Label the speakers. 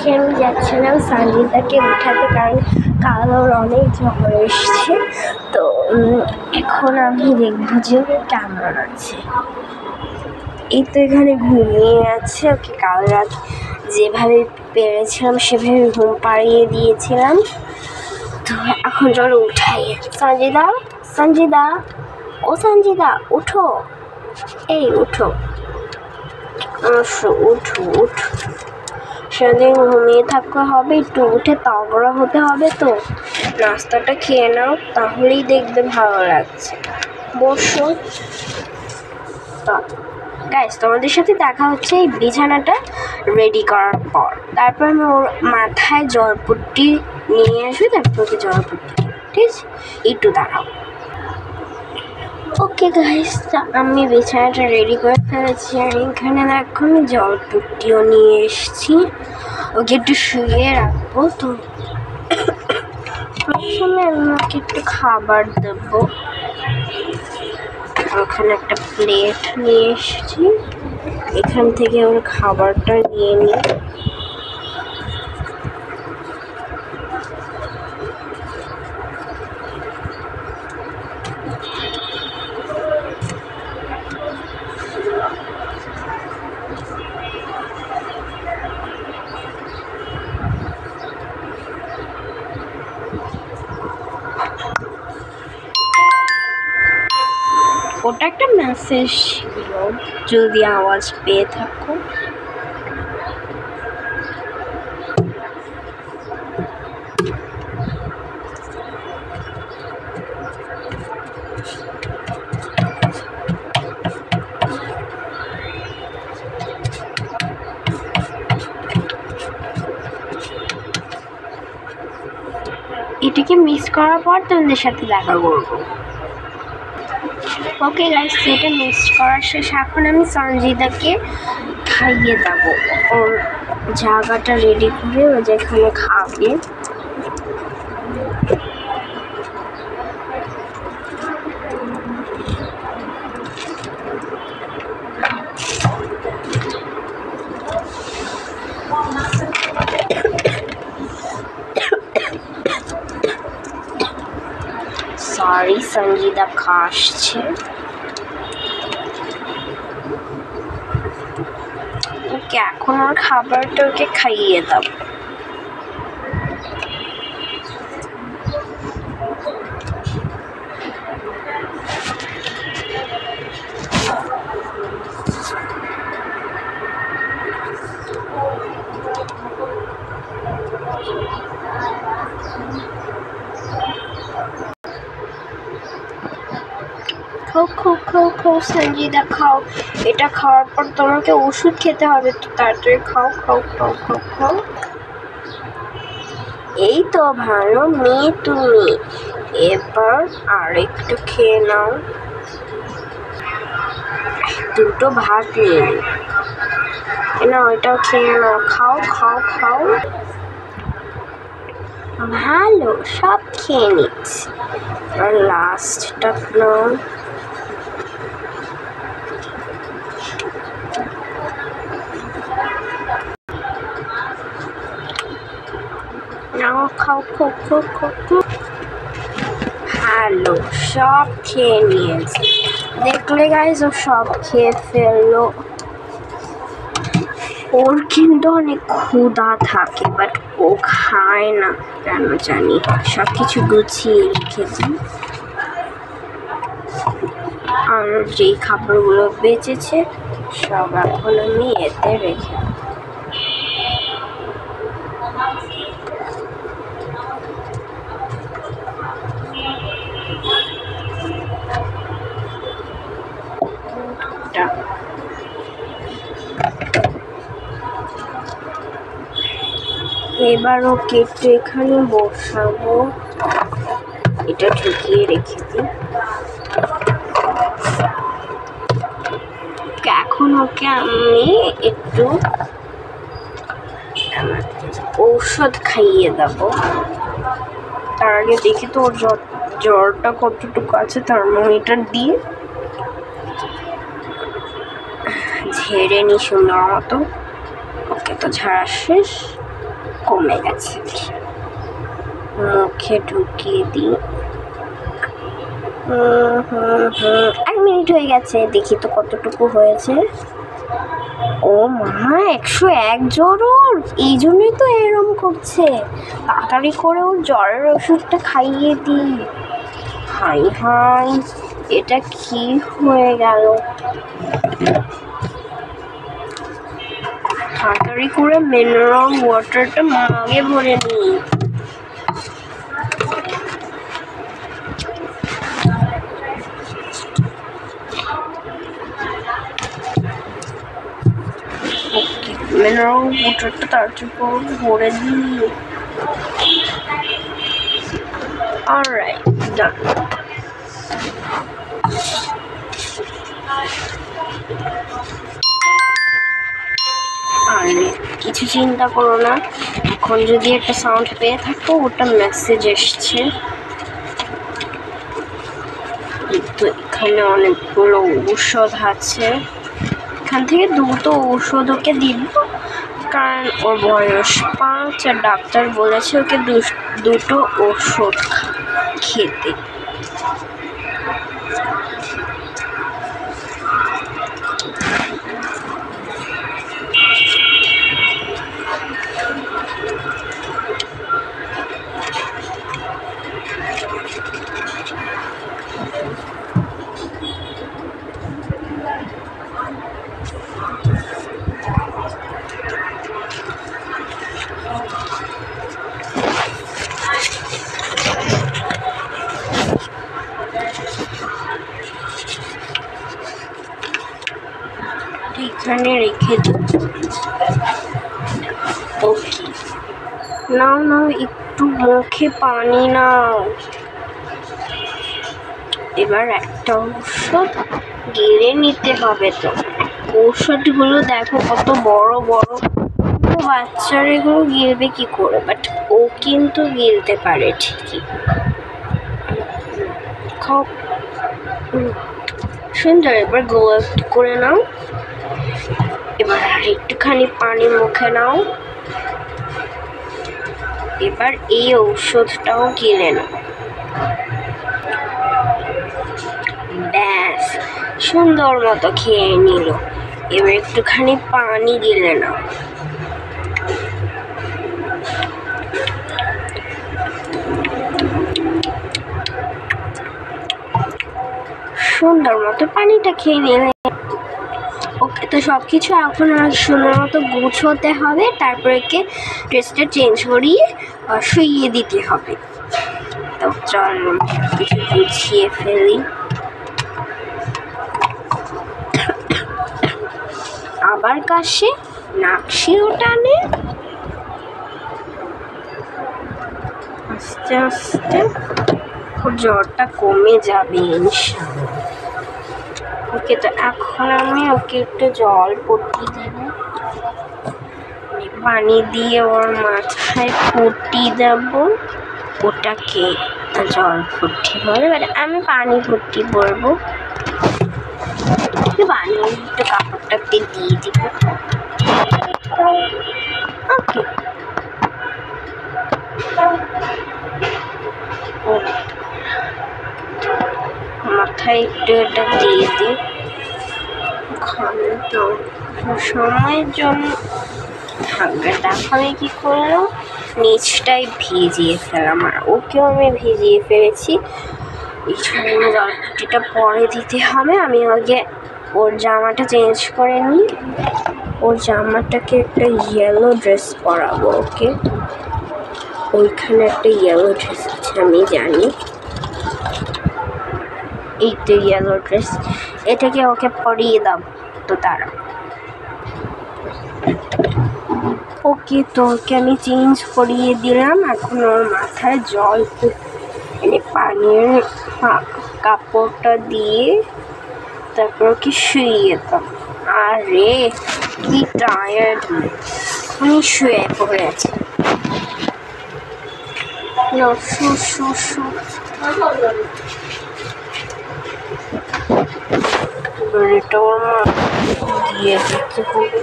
Speaker 1: দেখে আমি যাচ্ছিলাম সঞ্জিতাকে উঠাতে, কারণ কালোর অনেক জ্বর এসছে। তো এখন আমি দেখবো যে ও কেমন আছে। এই তো এখানে ঘুমিয়ে আছে, ওকে কাল রাত যেভাবে পেরেছিলাম সেভাবে ঘুম পাড়িয়ে দিয়েছিলাম। তো এখন চলো উঠাই। সঞ্জিতা, সঞ্জিতা, ও সঞ্জিতা উঠো, এই উঠো, উঠো উঠো। সারাদিন ঘুমিয়ে থাকতে হবে, একটু উঠে তাগড়া হতে হবে। তো নাস্তাটা খেয়ে নাও, তাহলেই দেখবে ভালো লাগছে। বসো। গাইস, তোমাদের সাথে দেখা হচ্ছে এই বিছানাটা রেডি করার পর। তারপর আমি ওর মাথায় জলপট্টি নিয়ে আসবো, তারপর ওকে জলপট্টি, ঠিক আছে? একটু দাঁড়াও। ওকে গাইস, আমি বিছানাটা রেডি করে ফেলেছি, আর এখানে দেখো আমি জলপট্টিও নিয়ে এসেছি। ওকে একটু শুয়ে রাখবো। তো প্রথমে আমি ওকে একটু খাবার দেবো। ওখানে একটা প্লেট নিয়ে এসেছি, এখান থেকে ওর খাবারটা নিয়ে নিই। ওটা একটা মেসেজ ছিল, যদি আওয়াজ পেয়ে থাকো। এটাকে মিস করার পর তোমাদের সাথে দেখা করবো। ওকে গাইস, এটা মিস করার শেষ। এখন আমি সঞ্জিতাকে খাইয়ে দেবো। ওর জায়গাটা রেডি করে ও যেখানে খাবে। সরি, সঞ্জিতা কাশছে। ওকে এখন ওর খাবারটা ওকে খাইয়ে দেবো। খাও খাও খাও খাও সঞ্জিতা খাও। এটা খাওয়ার পর তোমাকে ওষুধ খেতে হবে, তো তাড়াতাড়ি খাও খাও খাও খাও খাও। এই তো ভালো মেয়ে তুমি, এবার আর একটু খেয়ে নাও। দুটো ভাত নিয়ে না, ওইটাও খেয়ে নাও। খাও খাও খাও। ভালো, সব খেয়ে নিচ্ছি। আর লাস্টটা নাও। নাও খাও খাও খাও খাও। ভালো, সব খেয়ে নিয়েছে। দেখলে গাইস, ও সব খেয়ে ফেললো। ওর কিন্তু অনেক ক্ষুধা থাকে, বাট ও খায় না কেন জানি। সব কিছু গুছিয়ে রেখেছি, আর যেই খাবারগুলো বেঁচেছে সব এখন আমি এতে রেখে। এবার ওকে একটু এখানে বসাবো, এটা ঢুকিয়ে রেখে দিই। এখন ওকে আমি একটু ঔষধ খাইয়ে দেবো। তার আগে দেখি তো ওর জ্বরটা কতটুকু আছে, থার্মোমিটার দিয়ে ঝেড়ে নি সুন্দর মতো। ওকে, তো ঝাড়া শেষ। কমে গেছে। মুখে ঢুকিয়ে দিই। 1 মিনিট হয়ে গেছে, দেখি তো কতটুকু হয়েছে। ও মা, 101 জ্বর ওর, এই জন্যই তো এরম করছে। তাড়াতাড়ি করে ওর জ্বরের ওষুধটা খাইয়ে দিই। হাই হাই, এটা কি হয়ে গেল? তাড়াতাড়ি করে মিনারেল ওয়াটারটা মাগে ভরে নিই। মিনারেল ওয়াটারটা তাড়াতাড়ি করে ভরে দিই। অলরাইট, ডান। আর কিছু চিন্তা করো না, এখন যদি একটা সাউন্ড পেয়ে থাকো, ওটা মেসেজ এসছে। তো এখানে অনেকগুলো ঔষধ আছে, এখান থেকে দুটো ঔষধ ওকে দিব, কারণ ওর বয়স 5 আর ডাক্তার বলেছে ওকে দুটো ওষুধ খেতে। এখানে রেখে দিই। ওকে, নাও নাও, একটু মুখে পানি নাও। এবার একটা ঔষধ গিলে নিতে হবে। তো ঔষধগুলো দেখো কত বড় বড়, বাচ্চারা এগুলো গিলবে কি করে, বাট ও কিন্তু গিলতে পারে ঠিকই। খাও, সুন্দর। এবার গোল করে নাও। এবার আর একটুখানি পানি মুখে নাও। এবার এই ঔষধটাও গিলে নাও। ব্যাস, সুন্দর মতো খেয়ে নিল। এবার একটুখানি পানি গিলে নাও। সুন্দর মতো পানিটা খেয়ে নিলে। ওকে, তো সবকিছু এখন আর সুন্দর মতো গুছোতে হবে, তারপরে একে ড্রেসটা চেঞ্জ করিয়ে শুইয়ে দিতে হবে। তো চল কিছু গুছিয়ে ফেলি। আবার কাশে, নাকশিও টানে। আস্তে আস্তে জ্বরটা কমে যাবে ইনশাআল্লাহ। ওকে, তো এখন আমি ওকে একটু জল পট্টি দেব, পানি দিয়ে ওর মাথায় পট্টি দেব। ওটাকে জল পট্টি বলে, বাট আমি পানি পট্টি বলবো। পানি একটু কাপড়টাকে দিয়ে দিব। ওকে, মাথায় একটু এটা দিয়ে দিই। তো সময়ের জন্য থাকবে। তাহলে কি করলাম, নিচটাই ভিজিয়ে ফেলাম, আর ওকেও আমি ভিজিয়ে ফেলেছি। এই জন্য জলপট্টিটা পরে দিতে হবে। আমি আগে ওর জামাটা চেঞ্জ করে নিই। ওর জামাটাকে একটা ইয়েলো ড্রেস পরাবো ওকে। ওইখানে একটা ইয়েলো ড্রেস আছে, আমি জানি। এই তো ইয়েলো ড্রেস, এটাকে ওকে পরিয়ে দাও। তো তারা ওকে, তো ওকে আমি চেঞ্জ করিয়ে দিলাম। এখন ওর মাথায় জল পানির কাপড়টা দিয়ে তারপর ওকে শুইয়ে দাও। আরে কি টায়ার্ড, উনি শুয়ে পড়ে আছে। এবার এটা ওর মা দিয়ে দিতে হবে।